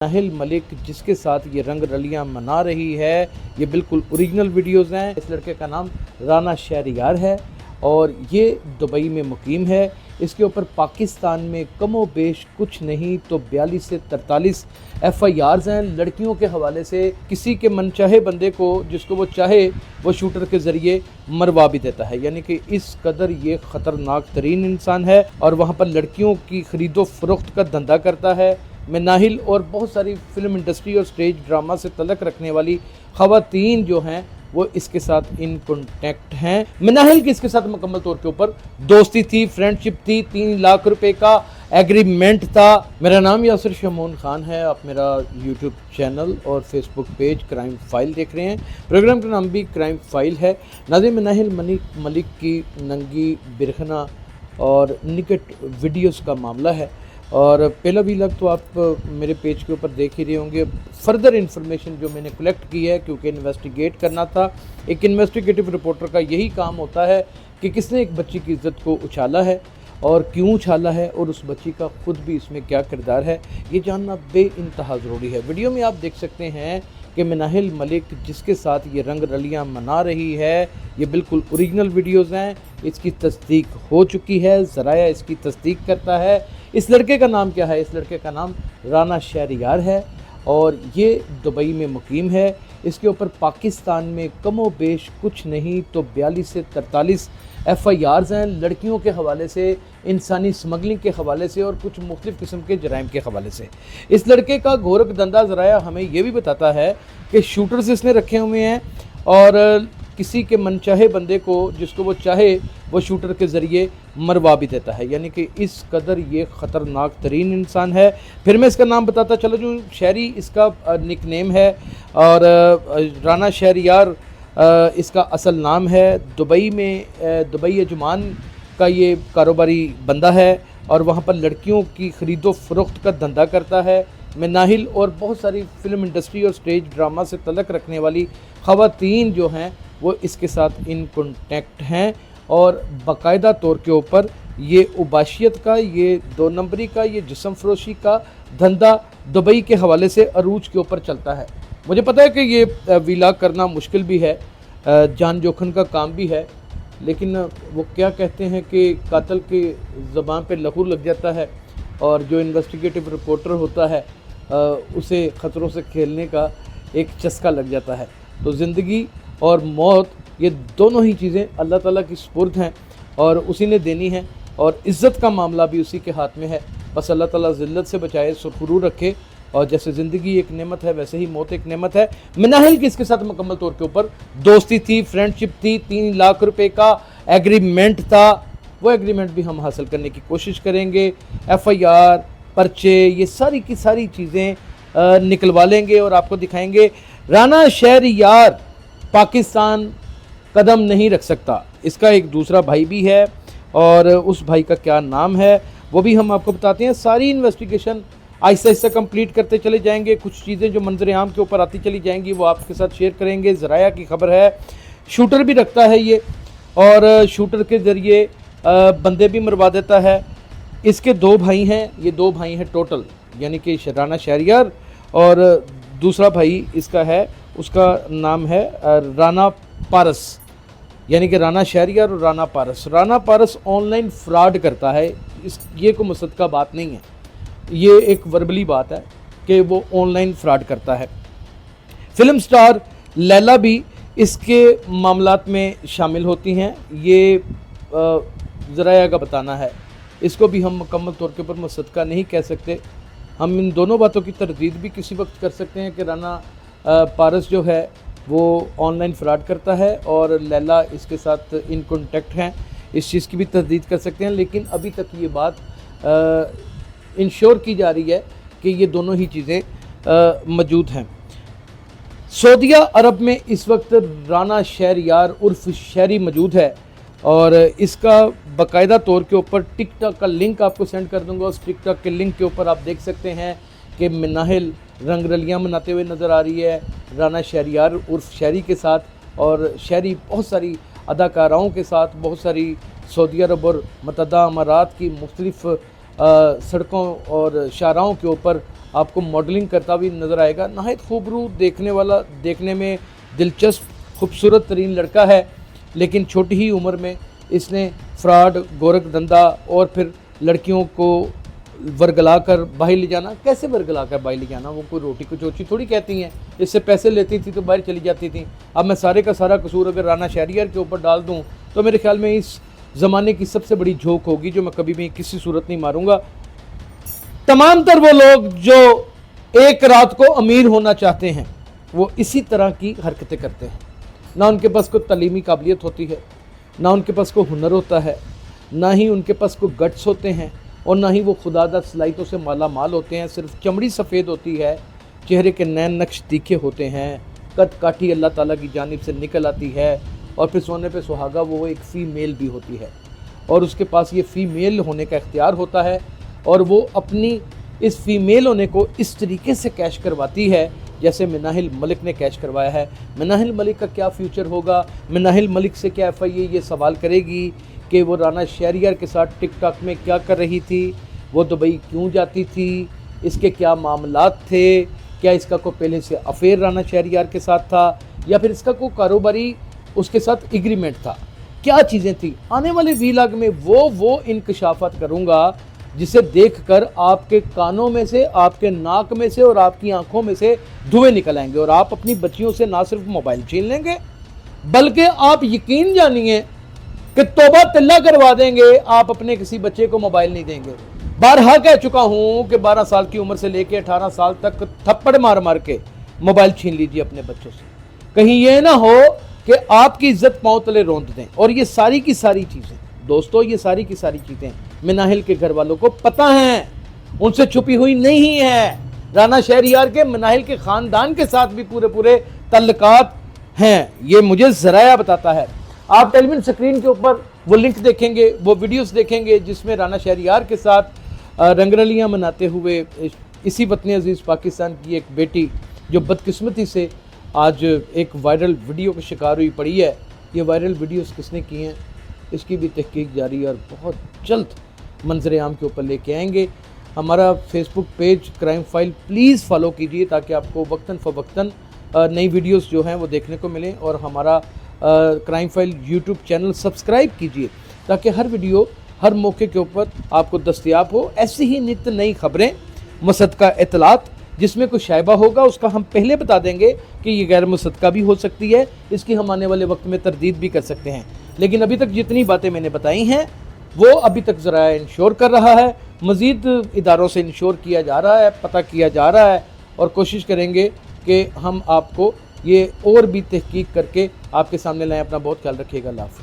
नाहिल मलिक जिसके साथ ये रंग रलियां मना रही है, ये बिल्कुल ओरिजिनल वीडियोज़ हैं। इस लड़के का नाम राना शहरियार है और ये दुबई में मुकीम है। इसके ऊपर पाकिस्तान में कमो बेश कुछ नहीं तो 42 से 43 FIRs हैं लड़कियों के हवाले से। किसी के मनचाहे बंदे को जिसको वो चाहे वो शूटर के ज़रिए मरवा भी देता है, यानी कि इस कदर ये ख़तरनाक तरीन इंसान है और वहाँ पर लड़कियों की ख़रीदो फरोख्त का धंधा करता है। मैं नाहिल और बहुत सारी फिल्म इंडस्ट्री और स्टेज ड्रामा से तलक रखने वाली ख़वातीन जो हैं वो इसके साथ इन कॉन्टैक्ट हैं। मैं नाहिल की इसके साथ मुकम्मल तौर के ऊपर दोस्ती थी, फ्रेंडशिप थी, 3 लाख रुपए का एग्रीमेंट था। मेरा नाम यासिर शमून खान है। आप मेरा यूट्यूब चैनल और फेसबुक पेज क्राइम फाइल देख रहे हैं। प्रोग्राम का नाम भी क्राइम फाइल है। नाज़रीन, मैं नाहिल मलिक की नंगी बिरखना और निकट वीडियोस का मामला है और पहला व्लॉग तो आप मेरे पेज के ऊपर देख ही रहे होंगे। फर्दर इन्फॉर्मेशन जो मैंने कलेक्ट की है, क्योंकि इन्वेस्टिगेट करना था, एक इन्वेस्टिगेटिव रिपोर्टर का यही काम होता है कि किसने एक बच्ची की इज़्ज़त को उछाला है और क्यों उछाला है और उस बच्ची का ख़ुद भी इसमें क्या किरदार है, ये जानना बेइंतहा ज़रूरी है। वीडियो में आप देख सकते हैं कि मैं नाहिल मलिक जिसके साथ ये रंग रलियां मना रही है, ये बिल्कुल ओरिजिनल वीडियोज़ हैं। इसकी तस्दीक हो चुकी है, ज़राया इसकी तस्दीक करता है। इस लड़के का नाम क्या है? इस लड़के का नाम राना शहरियार है और ये दुबई में मुकीम है। इसके ऊपर पाकिस्तान में कमो बेश कुछ नहीं तो 42 से 43 FIRs हैं लड़कियों के हवाले से, इंसानी स्मगलिंग के हवाले से और कुछ मुख्तलिफ़ किस्म के जराइम के हवाले से। इस लड़के का गोरख धंधा ज़राया हमें ये भी बताता है कि शूटर्स इसने रखे हुए हैं और किसी के मनचाहे बंदे को जिसको वो चाहे वो शूटर के ज़रिए मरवा भी देता है, यानी कि इस कदर ये ख़तरनाक तरीन इंसान है। फिर मैं इसका नाम बताता चलो जो शहरी इसका निकनेम है और राना शहरियार इसका असल नाम है। दुबई अजमान का ये कारोबारी बंदा है और वहाँ पर लड़कियों की ख़रीदो फरोख्त का धंधा करता है। मैं नाहिल और बहुत सारी फिल्म इंडस्ट्री और स्टेज ड्रामा से तलक रखने वाली ख़वातीन जो हैं वो इसके साथ इन कॉन्टैक्ट हैं और बाकायदा तौर के ऊपर ये उबाशियत का, ये 2 नंबरी का, ये जिस्म फरोशी का धंधा दुबई के हवाले से अरूज के ऊपर चलता है। मुझे पता है कि ये व्लॉग करना मुश्किल भी है, जान जोखन का काम भी है, लेकिन वो क्या कहते हैं कि कातल की ज़बान पे लहू लग जाता है और जो इन्वेस्टिगेटिव रिपोर्टर होता है उसे ख़तरों से खेलने का एक चस्का लग जाता है। तो ज़िंदगी और मौत ये दोनों ही चीज़ें अल्लाह ताला की सुपुर्द हैं और उसी ने देनी है और इज़्ज़त का मामला भी उसी के हाथ में है। बस अल्लाह ताला ज़िल्लत से बचाए, सुरखरू रखे और जैसे ज़िंदगी एक नेमत है वैसे ही मौत एक नेमत है। मैं नाहिल की इसके साथ मुकम्मल तौर के ऊपर दोस्ती थी, फ्रेंडशिप थी, 3 लाख रुपए का एग्रीमेंट था। वो एग्रीमेंट भी हम हासिल करने की कोशिश करेंगे। FIR, पर्चे, ये सारी की सारी चीज़ें निकलवा लेंगे और आपको दिखाएंगे। राना शहरियार पाकिस्तान कदम नहीं रख सकता। इसका एक दूसरा भाई भी है और उस भाई का क्या नाम है वो भी हम आपको बताते हैं। सारी इन्वेस्टिगेशन आहिस्ता आहिस्ता कंप्लीट करते चले जाएंगे। कुछ चीज़ें जो मंजर आम के ऊपर आती चली जाएंगी वो आपके साथ शेयर करेंगे। ज़राया की खबर है, शूटर भी रखता है ये और शूटर के ज़रिए बंदे भी मरवा देता है। इसके 2 भाई हैं, ये 2 भाई हैं टोटल, यानी कि राना शहरियार और दूसरा भाई इसका है, उसका नाम है राना पारस, यानी कि राना शहरियार और राना पारस। राना पारस ऑनलाइन फ्रॉड करता है, ये कोई मुसद्दका बात नहीं है, ये एक वर्बली बात है कि वो ऑनलाइन फ्रॉड करता है। फिल्म स्टार लैला भी इसके मामलात में शामिल होती हैं, ये ज़राया का बताना है। इसको भी हम मुकम्मल तौर के ऊपर मुसद्दका नहीं कह सकते। हम इन दोनों बातों की तरदीद भी किसी वक्त कर सकते हैं कि राना पारस जो है वो ऑनलाइन फ्रॉड करता है और लैला इसके साथ इन कॉन्टैक्ट हैं, इस चीज़ की भी तरदीद कर सकते हैं। लेकिन अभी तक ये बात इंश्योर की जा रही है कि ये दोनों ही चीज़ें मौजूद हैं। सऊदीया अरब में इस वक्त राना शहरियार उर्फ शहरी मौजूद है और इसका बाकायदा तौर के ऊपर टिकटॉक का लिंक आपको सेंड कर दूंगा। उस टिकटॉक के लिंक के ऊपर आप देख सकते हैं कि नाहिल रंग रलियां मनाते हुए नज़र आ रही है राना शहरियार उर्फ शहरी के साथ और शहरी बहुत सारी अदाकाराओं के साथ, बहुत सारी सऊदी अरब और मुत्तहदा अमारात की मुख्तलिफ़ सड़कों और शाहराहों के ऊपर आपको मॉडलिंग करता भी नज़र आएगा। नहायत खूबरू देखने वाला, देखने में दिलचस्प खूबसूरत तरीन लड़का है, लेकिन छोटी ही उम्र में इसने फ्रॉड, गोरख धंधा और फिर लड़कियों को वर्गला कर बाहर ले जाना। कैसे वर्गला कर बाहर ले जाना? वो कोई रोटी को चोची थोड़ी कहती हैं, इससे पैसे लेती थी तो बाहर चली जाती थी। अब मैं सारे का सारा कसूर अगर राना शहरियार के ऊपर डाल दूं तो मेरे ख्याल में इस ज़माने की सबसे बड़ी झोंक होगी, जो मैं कभी भी किसी सूरत नहीं मारूंगा। तमाम तर वो लोग जो एक रात को अमीर होना चाहते हैं वो इसी तरह की हरकतें करते हैं। ना उनके पास कोई तालीमी काबिलियत होती है, ना उनके पास कोई हुनर होता है, ना ही उनके पास कोई गट्स होते हैं, और ना ही वो खुदादा सलाहियतों से माला माल होते हैं। सिर्फ चमड़ी सफ़ेद होती है, चेहरे के नैन नक्श तीखे होते हैं, कद काठी अल्लाह ताला की जानिब से निकल आती है, और फिर सोने पे सुहागा वो एक फ़ीमेल भी होती है, और उसके पास ये फ़ीमेल होने का इख्तियार होता है, और वो अपनी इस फ़ीमेल होने को इस तरीके से कैश करवाती है जैसे मिनाहिल मलिक ने कैश करवाया है। मिनाहिल मलिक का क्या फ्यूचर होगा? मिनाहिल मलिक से क्या FIA ये सवाल करेगी कि वो राना शहरियार के साथ टिकटॉक में क्या कर रही थी, वो दुबई क्यों जाती थी, इसके क्या मामलात थे, क्या इसका कोई पहले से अफेयर राना शहरियार के साथ था, या फिर इसका कोई कारोबारी उसके साथ एग्रीमेंट था, क्या चीज़ें थी। आने वाले वीलॉग में वो इंकशाफात करूँगा जिसे देखकर आपके कानों में से, आपके नाक में से और आपकी आंखों में से धुएं निकल आएंगे, और आप अपनी बच्चियों से ना सिर्फ मोबाइल छीन लेंगे बल्कि आप यकीन जानिए कि तौबा तिल्ला करवा देंगे, आप अपने किसी बच्चे को मोबाइल नहीं देंगे। बारहा कह चुका हूं कि 12 साल की उम्र से लेकर 18 साल तक थप्पड़ मार मार के मोबाइल छीन लीजिए अपने बच्चों से, कहीं ये ना हो कि आपकी इज्जत पांव तले रौंद दें। और ये सारी की सारी चीज़ें दोस्तों, ये सारी की सारी चीज़ें मिनाहिल के घर वालों को पता हैं, उनसे छुपी हुई नहीं है। राना शहरियार के मिनाहिल के ख़ानदान के साथ भी पूरे तल्लुकात हैं, ये मुझे ज़राया बताता है। आप टेलीविजन स्क्रीन के ऊपर वो लिंक देखेंगे, वो वीडियोस देखेंगे जिसमें राना शहरियार के साथ रंगरलियाँ मनाते हुए इसी वतन अजीज़ पाकिस्तान की एक बेटी जो बदकिस्मती से आज एक वायरल वीडियो का शिकार हुई पड़ी है। ये वायरल वीडियोस किसने की हैं इसकी भी तहकीक जारी है, और बहुत जल्द मंजर आम के ऊपर लेके आएंगे। हमारा Facebook page crime file please follow कीजिए ताकि आपको वक्तन फ़वक्तन नई वीडियोस जो हैं वो देखने को मिलें, और हमारा crime file YouTube channel subscribe कीजिए ताकि हर वीडियो हर मौके के ऊपर आपको दस्तयाब हो। ऐसी ही नित नई खबरें, मुसद्दका इतलात, जिसमें कोई शायबा होगा उसका हम पहले बता देंगे कि ये गैर मुसद्दका भी हो सकती है, इसकी हम आने वाले वक्त में तरदीद भी कर सकते हैं। लेकिन अभी तक जितनी बातें मैंने बताई हैं वो अभी तक ज़रा इंश्योर कर रहा है, मज़ीद इदारों से इंश्योर किया जा रहा है, पता किया जा रहा है, और कोशिश करेंगे कि हम आपको ये और भी तहकीक करके आपके सामने लाएँ। अपना बहुत ख्याल रखिएगा। अल्लाह हाफ़िज़।